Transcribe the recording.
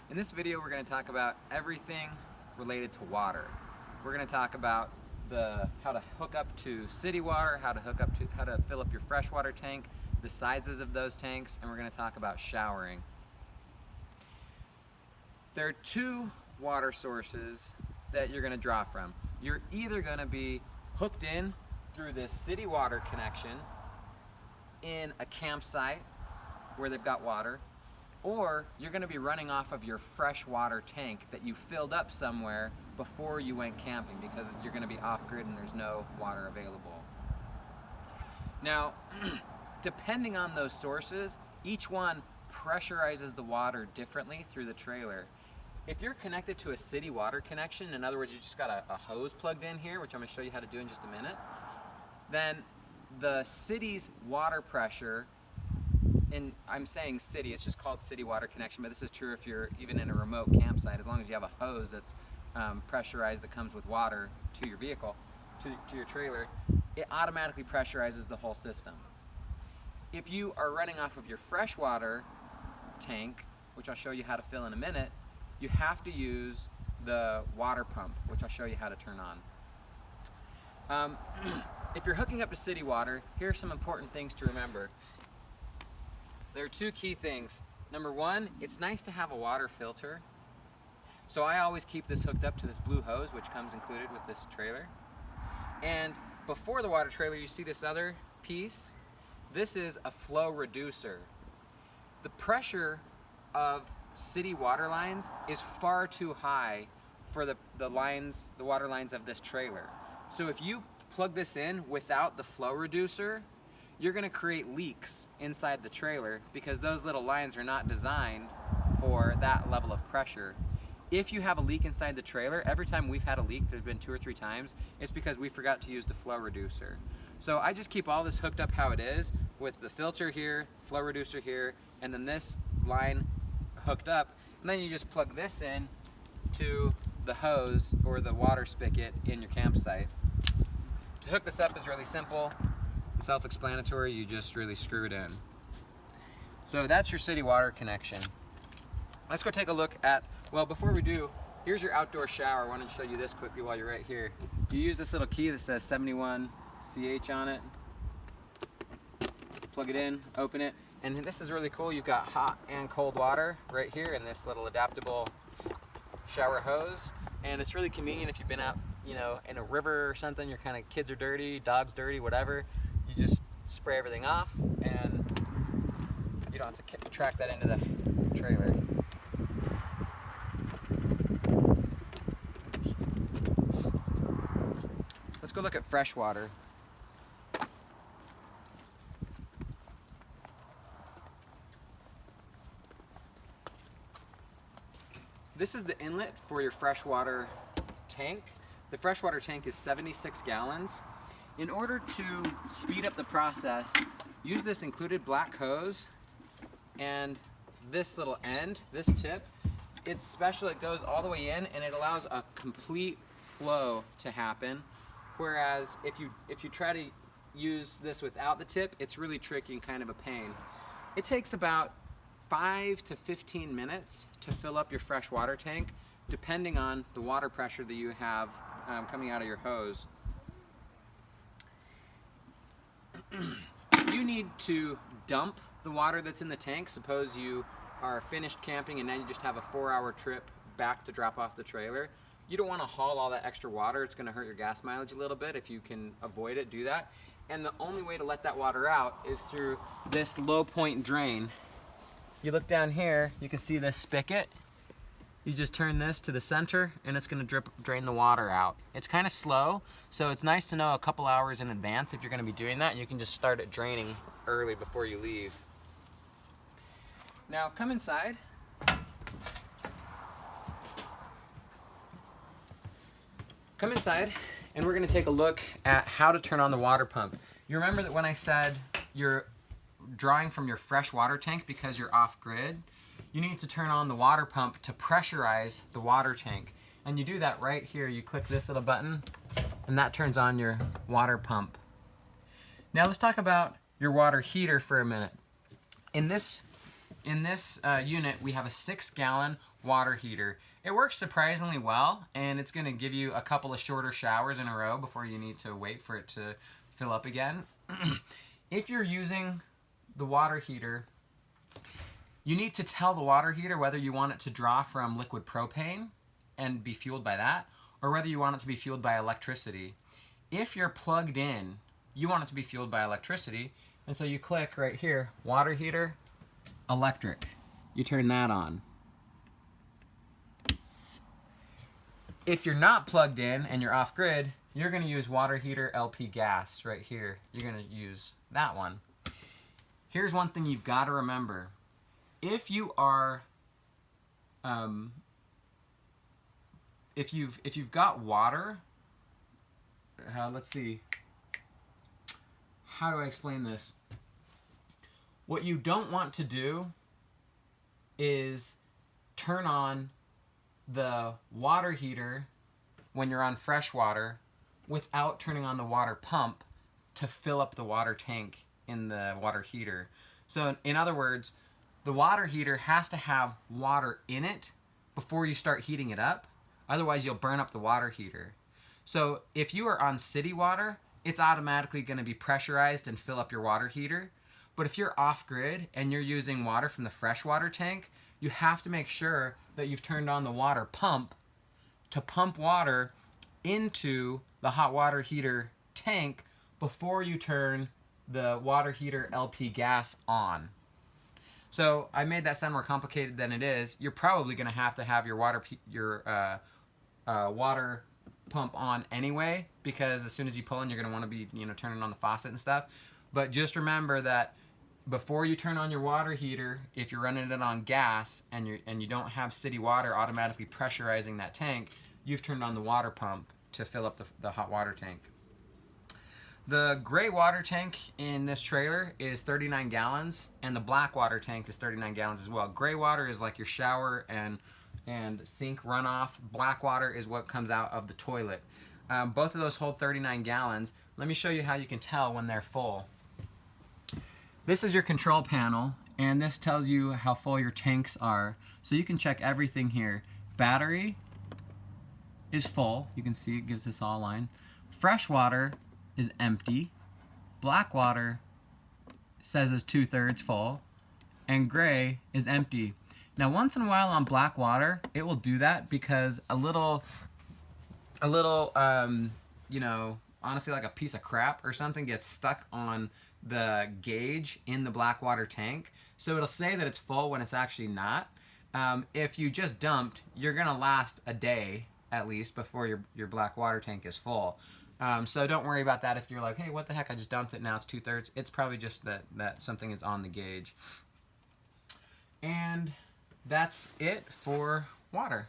In this video, we're going to talk about everything related to water. We're going to talk about how to hook up to city water, how to fill up your freshwater tank, the sizes of those tanks, and we're going to talk about showering. There are two water sources that you're going to draw from. You're either going to be hooked in through this city water connection in a campsite where they've got water, or you're going to be running off of your freshwater tank that you filled up somewhere before you went camping, because you're going to be off-grid and there's no water available. Now, depending on those sources, each one pressurizes the water differently through the trailer. If you're connected to a city water connection, in other words, you just got a hose plugged in here, which I'm going to show you how to do in just a minute, then the city's water pressure, and I'm saying city, it's just called city water connection, but this is true if you're even in a remote campsite. As long as you have a hose that's pressurized that comes with water to your vehicle, to your trailer, it automatically pressurizes the whole system. If you are running off of your freshwater tank, which I'll show you how to fill in a minute, you have to use the water pump, which I'll show you how to turn on. If you're hooking up to city water, here are some important things to remember. There are two key things. Number one, it's nice to have a water filter. So I always keep this hooked up to this blue hose, which comes included with this trailer. And before the water trailer, you see this other piece. This is a flow reducer. The pressure of city water lines is far too high for the water lines of this trailer. So if you plug this in without the flow reducer, you're going to create leaks inside the trailer because those little lines are not designed for that level of pressure. If you have a leak inside the trailer, every time we've had a leak, there's been 2 or 3 times, it's because we forgot to use the flow reducer. So I just keep all this hooked up how it is, with the filter here, flow reducer here, and then this line hooked up, and then you just plug this in to the hose or the water spigot in your campsite. To hook this up is really simple, self-explanatory. You just really screw it in. So that's your city water connection. Let's go take a look at, well, before we do, here's your outdoor shower. I want to show you this quickly while you're right here. You use this little key that says 71CH on it. Plug it in, open it, and this is really cool. You've got hot and cold water right here in this little adaptable shower hose, and it's really convenient if you've been out, in a river or something. Your kind of kids are dirty, dogs dirty, whatever. You just spray everything off, and you don't have to track that into the trailer. Let's go look at freshwater. This is the inlet for your freshwater tank. The freshwater tank is 76 gallons. In order to speed up the process, use this included black hose and this little end, this tip. It's special, it goes all the way in and it allows a complete flow to happen. Whereas if you try to use this without the tip, it's really tricky and kind of a pain. It takes about 5 to 15 minutes to fill up your fresh water tank, depending on the water pressure that you have coming out of your hose. You need to dump the water that's in the tank. Suppose you are finished camping and now you just have a 4-hour trip back to drop off the trailer. You don't want to haul all that extra water. It's going to hurt your gas mileage a little bit. If you can avoid it, do that. And the only way to let that water out is through this low point drain. You look down here, you can see this spigot. You just turn this to the center and it's going to drain the water out. It's kind of slow, so it's nice to know a couple hours in advance if you're going to be doing that. You can just start it draining early before you leave. Now come inside. Come inside and we're going to take a look at how to turn on the water pump. You remember that when I said you're drawing from your fresh water tank because you're off-grid, you need to turn on the water pump to pressurize the water tank. And you do that right here. You click this little button and that turns on your water pump. Now let's talk about your water heater for a minute. In this in this unit, we have a 6-gallon water heater. It works surprisingly well, and it's going to give you a couple of shorter showers in a row before you need to wait for it to fill up again. If you're using the water heater, you need to tell the water heater whether you want it to draw from liquid propane and be fueled by that, or whether you want it to be fueled by electricity. If you're plugged in, you want it to be fueled by electricity, and so you click right here, water heater, electric. You turn that on. If you're not plugged in and you're off grid, you're going to use water heater LP gas right here. You're going to use that one. Here's one thing you've got to remember. If you are, if you've got water, let's see. How do I explain this? What you don't want to do is turn on the water heater when you're on fresh water without turning on the water pump to fill up the water tank in the water heater. So in other words, the water heater has to have water in it before you start heating it up. Otherwise, you'll burn up the water heater. So if you are on city water, it's automatically going to be pressurized and fill up your water heater. But if you're off grid and you're using water from the freshwater tank, you have to make sure that you've turned on the water pump to pump water into the hot water heater tank before you turn the water heater LP gas on. So I made that sound more complicated than it is. You're probably going to have your water pump on anyway, because as soon as you pull in, you're going to want to be turning on the faucet and stuff. But just remember that before you turn on your water heater, if you're running it on gas and you don't have city water automatically pressurizing that tank, you've turned on the water pump to fill up the hot water tank. The gray water tank in this trailer is 39 gallons, and the black water tank is 39 gallons as well. Gray water is like your shower and sink runoff. Black water is what comes out of the toilet. Both of those hold 39 gallons. Let me show you how you can tell when they're full. This is your control panel, and this tells you how full your tanks are. So you can check everything here. Battery is full. You can see it gives this all line. Fresh water is empty. Black water says it's 2/3 full, and gray is empty. Now, once in a while on black water, it will do that because a little, honestly, like a piece of crap or something gets stuck on the gauge in the black water tank. So it'll say that it's full when it's actually not. If you just dumped, you're gonna last a day at least before your black water tank is full. So don't worry about that if you're like, hey, what the heck, I just dumped it, now it's 2/3. It's probably just that something is on the gauge. And that's it for water.